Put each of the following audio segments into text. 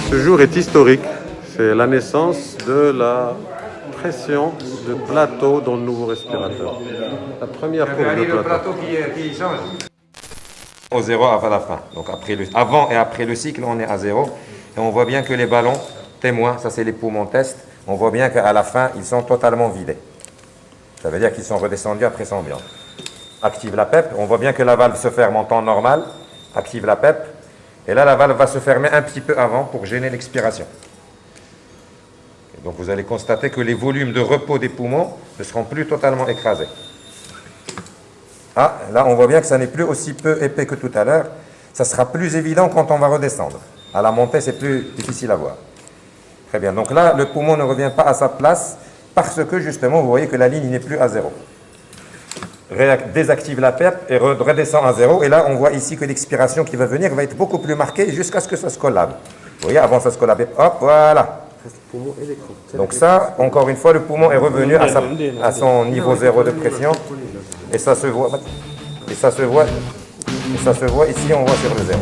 Ce jour est historique. C'est la naissance de la pression de plateau dans le nouveau respirateur. La première courbe de plateau. qui change. Au zéro avant la fin. Donc avant et après le cycle, on est à zéro. Et on voit bien que les ballons témoins, ça c'est les poumons test, on voit bien qu'à la fin, ils sont totalement vidés. Ça veut dire qu'ils sont redescendus après son bien. Active la PEP, on voit bien que la valve se ferme en temps normal. Active la PEP. Et là, la valve va se fermer un petit peu avant pour gêner l'expiration. Donc vous allez constater que les volumes de repos des poumons ne seront plus totalement écrasés. Ah, là on voit bien que ça n'est plus aussi peu épais que tout à l'heure. Ça sera plus évident quand on va redescendre. À la montée, c'est plus difficile à voir. Très bien, donc là, le poumon ne revient pas à sa place parce que justement, vous voyez que la ligne n'est plus à zéro. Désactive la PEP et redescend à zéro. Et là, on voit ici que l'expiration qui va venir va être beaucoup plus marquée jusqu'à ce que ça se collabe. Vous voyez, avant ça se collabait, hop, voilà. Donc ça, encore une fois, le poumon est revenu à son niveau zéro de pression. Et ça se voit. Et ça se voit. Et ça se voit ici, on voit sur le zéro.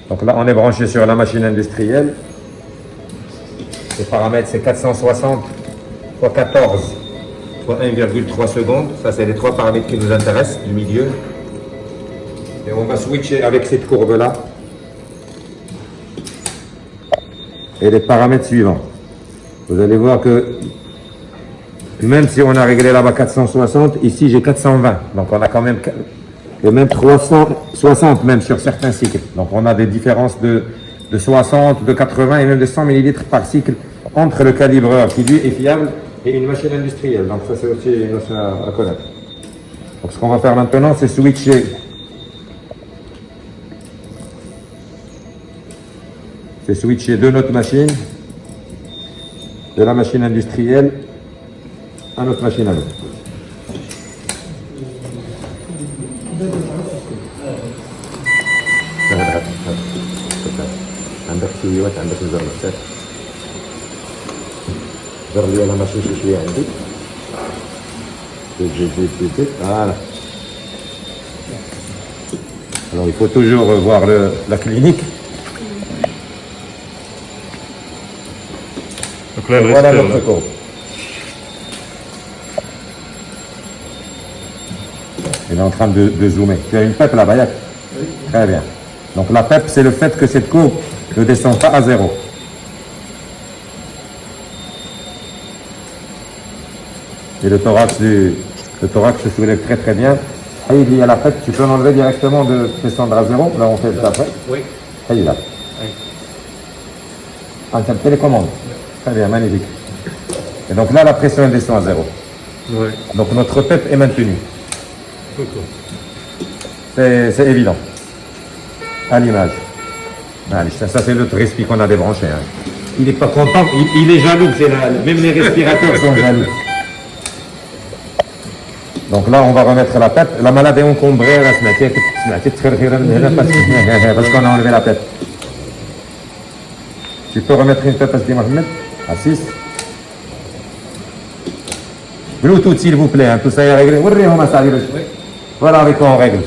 Donc là, on est branché sur la machine industrielle. Les paramètres, c'est 460 x 14 fois 1,3 secondes. Ça, c'est les trois paramètres qui nous intéressent, du milieu. Et on va switcher avec cette courbe-là. Et les paramètres suivants. Vous allez voir que même si on a réglé là-bas 460, ici j'ai 420. Donc on a quand même... Et même 360 même sur certains cycles. Donc on a des différences de 60, de 80 et même de 100 ml par cycle entre le calibreur qui lui est fiable et une machine industrielle. Donc ça c'est aussi une notion à connaître. Donc ce qu'on va faire maintenant c'est switcher. C'est switcher de notre machine, de la machine industrielle à notre machine à nous. عندك سيوات عندك نزر نفسك زر لي انا ماشي شويه عندي زيد voilà. Alors il faut toujours voir la clinique. Donc là, Voilà notre courbe. Il est en train de zoomer. Tu as une PEP là-bas, Yak? Oui. Très bien. Donc la PEP, c'est le fait que cette courbe ne descend pas à zéro. Et le thorax se soulève très très bien. Et il y a la PEP, tu peux l'enlever directement de descendre à zéro. Là on fait ça après. Oui. Et là. Ah, tu as télécommande. Très bien, magnifique. Et donc là la pression descend à zéro. Oui. Donc notre PEP est maintenue. C'est évident. À l'image. Ça c'est notre respi qu'on a débranché. Hein. Il n'est pas content, il est jaloux, même les respirateurs sont jaloux. Donc là on va remettre la PEP. La malade est encombrée, parce qu'on a enlevé la PEP. Tu peux remettre une PEP à Mohamed à 6. Bluetooth s'il vous plaît, hein. Tout ça est réglé. Voilà avec quoi on règle.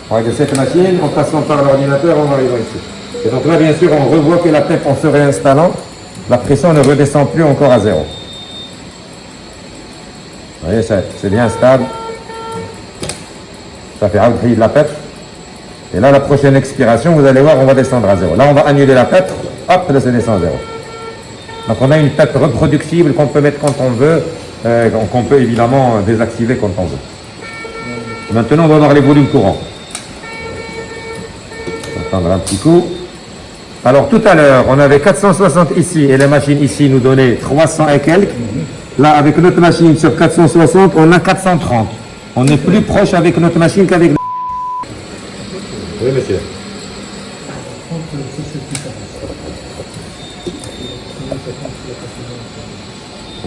On règle cette machine, en passant par l'ordinateur, on arrive ici. Et donc là, bien sûr, on revoit que la PEP, en se réinstallant, la pression ne redescend plus encore à zéro. Vous voyez, c'est bien stable. Ça fait rentrer de la PEP. Et là, la prochaine expiration, vous allez voir, on va descendre à zéro. Là, on va annuler la PEP. Hop, là, ça descend à zéro. Donc on a une PEP reproductible qu'on peut mettre quand on veut, qu'on peut évidemment désactiver quand on veut. Maintenant, on va voir les volumes courants. On va prendre un petit coup. Alors tout à l'heure, on avait 460 ici et les machines ici nous donnaient 300 et quelques. Là, avec notre machine sur 460, on a 430. On est plus proche avec notre machine qu'avec... Oui, monsieur.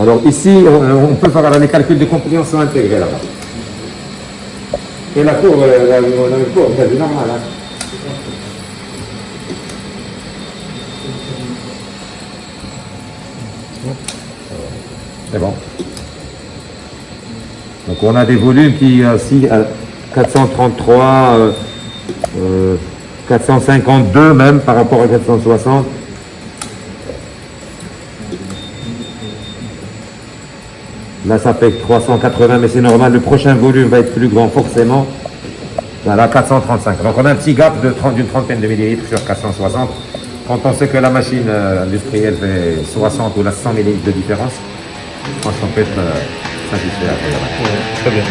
Alors ici, on peut faire les calculs de compréhension intégrée là-bas. Et la courbe, la courbe, c'est normal. Hein. C'est bon. Donc on a des volumes qui, si 433, 452 même par rapport à 460. Là ça fait 380, mais c'est normal, le prochain volume va être plus grand forcément. Voilà, 435. Donc on a un petit gap d'une trentaine de millilitres sur 460. Quand on sait que la machine industrielle fait 60 ou 100 millilitres de différence, je pense qu'on peut être satisfait. Très bien.